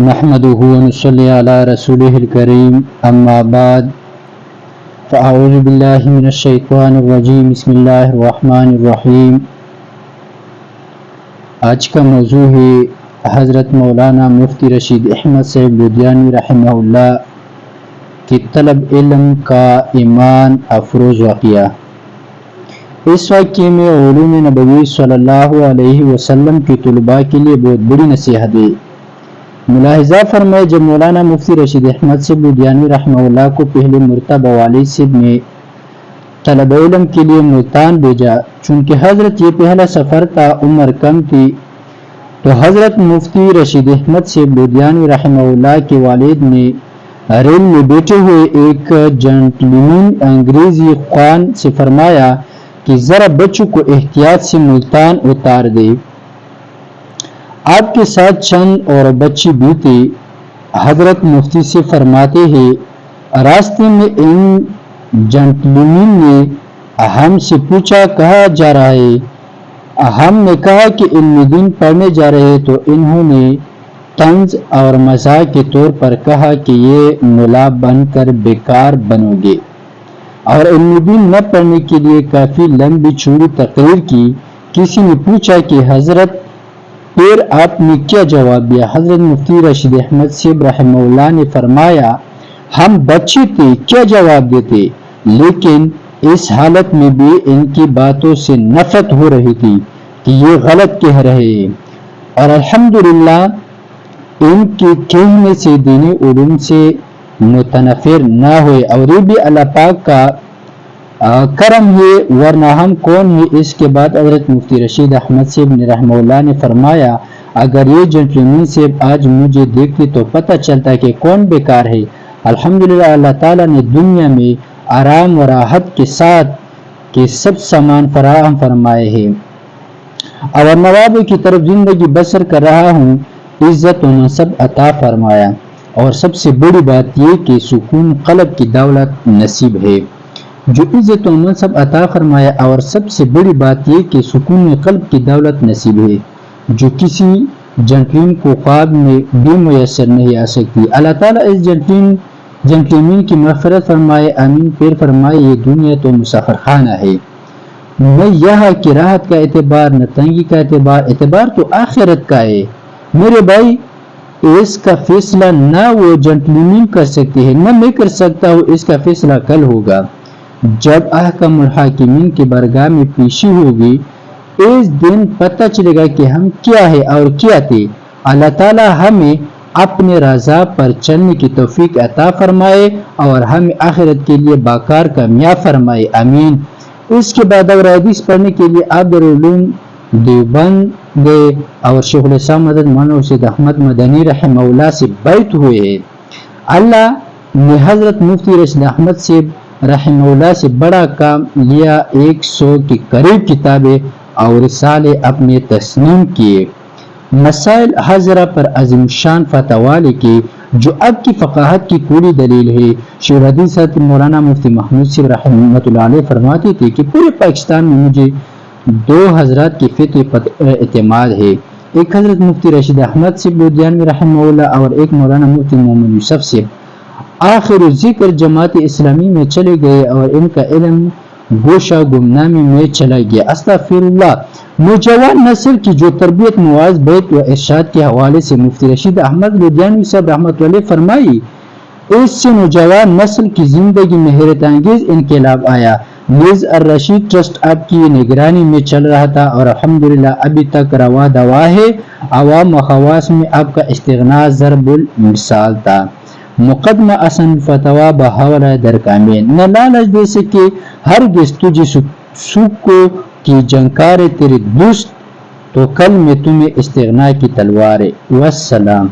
نحمده ونصلي على رسوله الكريم اما بعد فاعوذ بالله من الشیطان الرجیم بسم اللہ الرحمن الرحیم۔ آج کا موضوع ہے حضرت مولانا مفتی رشید احمد صاحب لدھیانوی رحمہ اللہ کی طلب علم کا ایمان افروز واقعہ۔ اس واقعے میں علوم نبوی صلی اللہ علیہ وسلم کی طلباء کے لیے بہت بڑی نصیحت ہے۔ ملاحظہ فرمائے، جب مولانا مفتی رشید احمد صاحب لدھیانوی رحمہ اللہ کو پہلے مرتبہ والد صاحب نے طلب علم کے لیے ملتان بھیجا، چونکہ حضرت یہ پہلا سفر تھا، عمر کم تھی، تو حضرت مفتی رشید احمد صاحب لدھیانوی رحمہ اللہ کے والد نے ریل میں بیٹھے ہوئے ایک جنٹلمین انگریزی خوان سے فرمایا کہ ذرا بچوں کو احتیاط سے ملتان اتار دے۔ آپ کے ساتھ چند اور بچے بھی تھے۔ حضرت مفتی سے فرماتے ہیں، راستے میں ان جنٹلمین نے ہم سے پوچھا کہاں جا رہا ہے؟ ہم نے کہا کہ علم دین پڑھنے جا رہے، تو انہوں نے طنز اور مزاح کے طور پر کہا کہ یہ ملا بن کر بیکار بنو گے، اور علم دین نہ پڑھنے کے لیے کافی لمبی چوڑی تقریر کی۔ کسی نے پوچھا کہ حضرت پھر آپ نے کیا جواب دیا؟ حضرت مفتی رشید احمد صاحب رحمہ اللہ نے فرمایا، ہم بچے تھے، کیا جواب دیتے؟ لیکن اس حالت میں بھی ان کی باتوں سے نفرت ہو رہی تھی کہ یہ غلط کہہ رہے ہیں، اور الحمدللہ ان کے کہنے سے دینی علوم سے متنفر نہ ہوئے، اور یہ بھی اللہ پاک کا کرم ہے، ورنہ ہم کون ہے؟ اس کے بعد حضرت مفتی رشید احمد صاحب نے رحمہ اللہ نے فرمایا، اگر یہ جنٹلمین صاحب آج مجھے دیکھتے تو پتہ چلتا کہ کون بیکار ہے۔ الحمدللہ اللہ تعالیٰ نے دنیا میں آرام و راحت کے ساتھ کے سب سامان فراہم فرمائے ہیں، اور نوابوں کی طرف زندگی بسر کر رہا ہوں، عزت و منصب عطا فرمایا، اور سب سے بڑی بات یہ کہ سکون قلب کی دولت نصیب ہے۔ جو عزت و منصب عطا فرمایا، اور سب سے بڑی بات یہ کہ سکون قلب کی دولت نصیب ہے، جو کسی جنٹلمین کو خواب میں بھی میسر نہیں آ سکتی۔ اللہ تعالیٰ اس جنٹلمین کی مغفرت فرمائے، آمین۔ پھر فرمائے، یہ دنیا تو مسافر خانہ ہے، نہ یہاں کی راحت کا اعتبار، نہ تنگی کا اعتبار تو آخرت کا ہے۔ میرے بھائی، اس کا فیصلہ نہ وہ جنٹلمین کر سکتے ہیں، نہ میں کر سکتا ہوں، اس کا فیصلہ کل ہوگا جب احکم الحاکمین کی بارگاہ میں پیشی ہوگی۔ اس دن پتہ چلے گا کہ ہم کیا ہے اور کیا تھے۔ اللہ تعالی ہمیں اپنے رضا پر چلنے کی توفیق عطا فرمائے، اور ہمیں آخرت کے لیے باکار کامیاب فرمائے، آمین۔ اس کے بعد اور حدیث پڑھنے کے لیے آپ دارالعلوم دیوبند گئے، اور شیخ الاسلام حضرت مولانا رشید احمد مدنی رحمہ اللہ سے بیعت ہوئے ہیں۔ اللہ نے حضرت مفتی رشید احمد صاحب رحمہ اللہ سے بڑا کام لیا، 100 کے قریب کتابیں اور رسالے اپنے تصنیم کیے، مسائل حاضرہ پر عظیم شان فتاوی لکھے، جو اب کی فقاہت کی پوری دلیل ہے۔ شیخ الحدیث حضرت مولانا مفتی محمود صاحب رحمۃ اللہ علیہ فرماتے تھے کہ پورے پاکستان میں مجھے 2 حضرات کے فتوے پر اعتماد ہے، ایک حضرت مفتی رشید احمد صاحب لدھیانوی رحمہ اللہ، اور ایک مولانا مفتی محمد یوسف صاحب۔ آخر ذکر جماعت اسلامی میں چلے گئے، اور ان کا علم گوشہ گمنامی میں چلا گیا۔ استغفر اللہ۔ نوجوان نسل کی جو تربیت مواعظ، بیت و ارشاد کے حوالے سے مفتی رشید احمد لدھیانوی صاحب رحمۃ اللہ فرمائی، اس سے نوجوان نسل کی زندگی میں حیرت انگیز انقلاب آیا۔ نیز الرشید ٹرسٹ آپ کی نگرانی میں چل رہا تھا، اور الحمدللہ ابھی تک روا دوا ہے۔ عوام و خواص میں آپ کا استغنا ضرب المثال تھا۔ مقدمہ اصن فتویٰ بحوالہ درکامین، نہ لالچ دے سکے ہرگز تجھے سکو کی جنکار تیرے دوست، تو کل میں تمہیں استغنا کی تلوار۔ والسلام۔